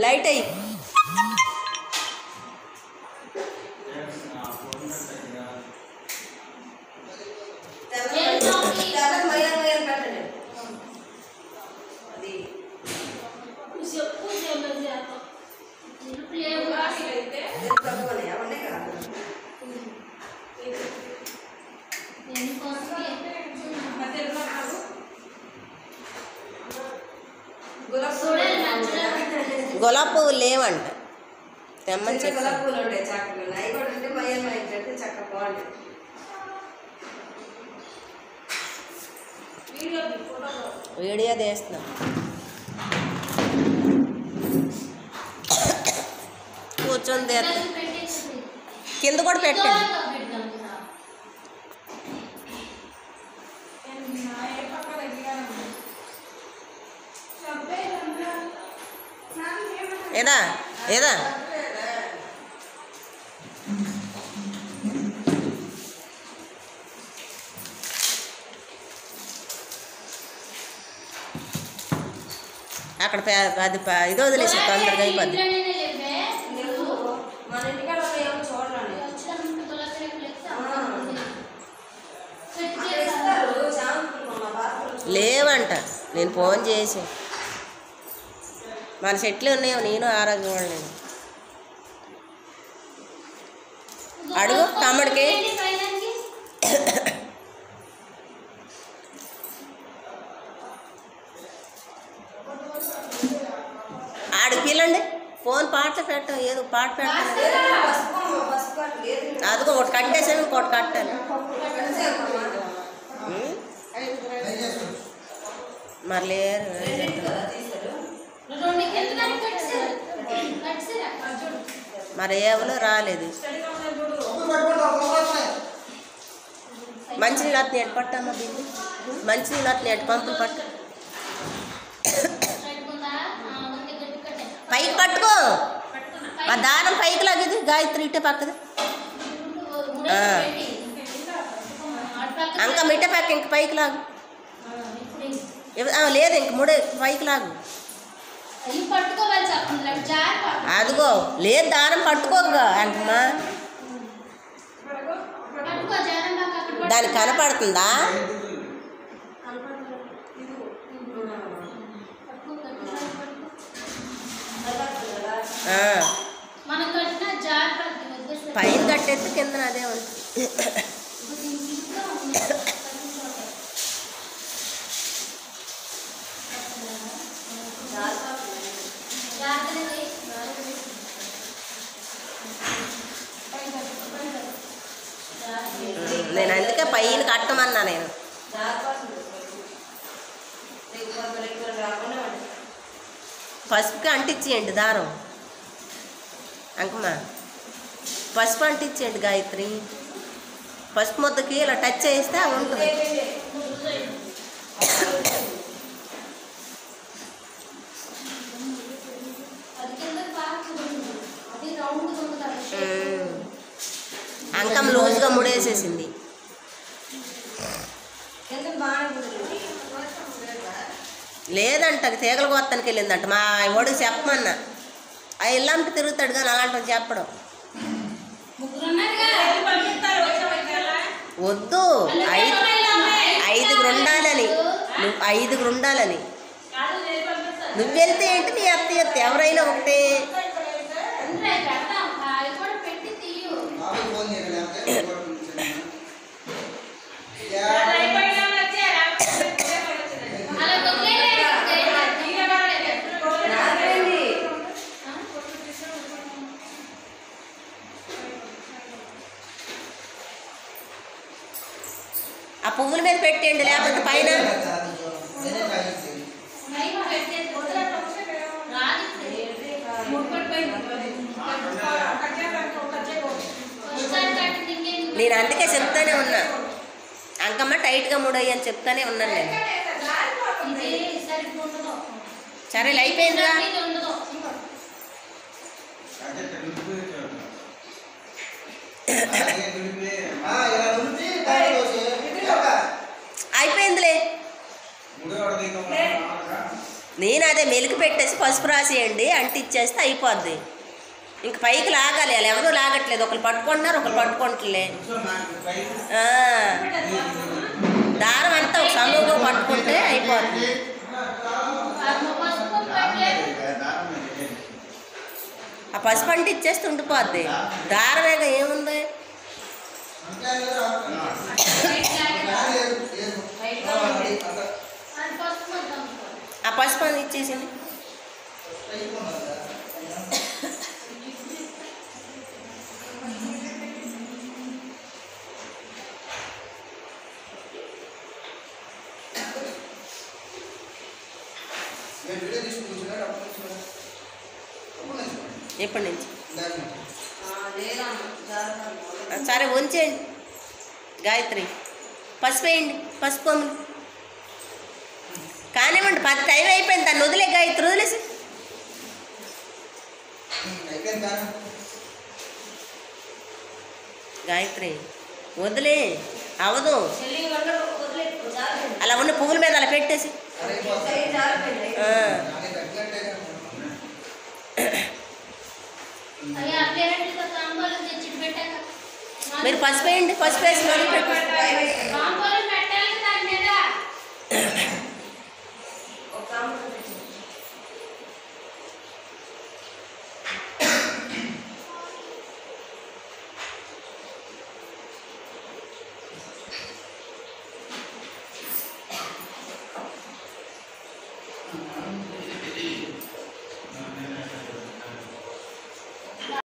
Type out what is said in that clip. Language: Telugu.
లైట్ అయ్యి గులాబీ పువ్వులు లేవంట తెమ్మని చెప్పి గులాబీ పూలు ఉంటాయి చక్కగా అవి కూడా ఉంటే మయ్యమ్మ ఏంటంటే చక్కగా బాగుంటాయి. వీడియో తీస్తున్నా కూర్చొని కింద కూడా పెట్టండి. ఏదా ఏదా అక్కడ అది ఇది వదిలేసి తొందరగా అయిపోద్ది. మన ఇంటికాడ ఏమో చూడండి లేవంట. నేను ఫోన్ చేసి మన చెట్లు ఉన్నాయో నేను ఆ రోజు చూడలేదు. అడుగు తమ్ముడికి ఆడికి పిల్లండి. ఫోన్ పాట పెట్టాం ఏదో పాట పెట్టాలి. అదిగో ఒకటి కట్టేసాము ఇంకోటి కట్టాలి. మరి లేరు మరి ఎవరు రాలేదు. మంచినీళ్ళు అతని ఎటు పట్టమ్మా దీన్ని మంచినీళ్ళు అతని ఎటు పంపులు పట్టు పైకి పట్టుకో. ఆ దారం పైకి లాగేది గాయత్రి ఇట్టే పక్కది అంక మిట్ట పక్క ఇంక పైకి లాగు. లేదు ఇంక మూడే పైకి లాగు. అదిగో లేదు దారం పట్టుకోగా అంకమ్మా. దానికి కనపడుతుందా? పైన కట్టేస్తే కింద అదే ఉంటుంది. నేను అందుకే పైన కట్టమన్నా. నేను పసుపుకి అంటించేయండి దారం అంకమ్మా. పసుపు అంటించేయండి గాయత్రి. పసుపు ముద్దకి ఇలా టచ్ చేస్తే ఉంటుంది. అంకం లూజ్గా ముడేసేసింది. లేదంట తీగల గొత్తానికి వెళ్ళిందంట. మా వాడికి చెప్పమన్నా. ఆ ఇల్లంటే తిరుగుతాడు కానీ అలాంటివి చెప్పడం వద్దు. ఐదుగురు ఉండాలని ఐదుగురు ఉండాలని. నువ్వు వెళ్తే ఏంటి నీ అత్త ఎత్తే ఎవరైనా ఒకటే. ఆ పువ్వుల మీద పెట్టేయండి లేకపోతే పైన. నేను అందుకే చెప్తానే ఉన్నా అంకమ్మ టైట్గా ముడయ్యి అని చెప్తానే ఉన్నాను నేను. సరేలే అయిపోయిందిరా. అయిపోయిందిలే. నేను అదే మెలికి పెట్టేసి పసుపు రాసేయండి అంటిచ్చేస్తే అయిపోద్ది. ఇంక పైకి లాగాలి, వాళ్ళు ఎవరూ లాగట్లేదు, ఒకరు పట్టుకుంటున్నారు ఒకరు పట్టుకుంటలే. దారం అంతా ఒక సమూహంగా పట్టుకుంటే అయిపోద్ది. ఆ పసుపు అంటిచ్చేస్తే ఉండిపోద్ది, దారమేగా ఏముంది. ఆ పసుపు అని ఇచ్చేసింది. ఎప్పటి నుంచి? సరే ఉంచేయండి. గాయత్రి పసుపు వేయండి, పసుపు కొమ్ములు కానివ్వండి. 10 టైం అయిపోయింది, దాన్ని వదిలే గాయత్రి, వదిలేసి. గాయత్రి వదిలే, అవదు. అలా ఉన్న పువ్వుల మీద అలా పెట్టేసి. మీరు పసుపు వేయండి, పసుపు వేసి మొదలు పెట్టండి.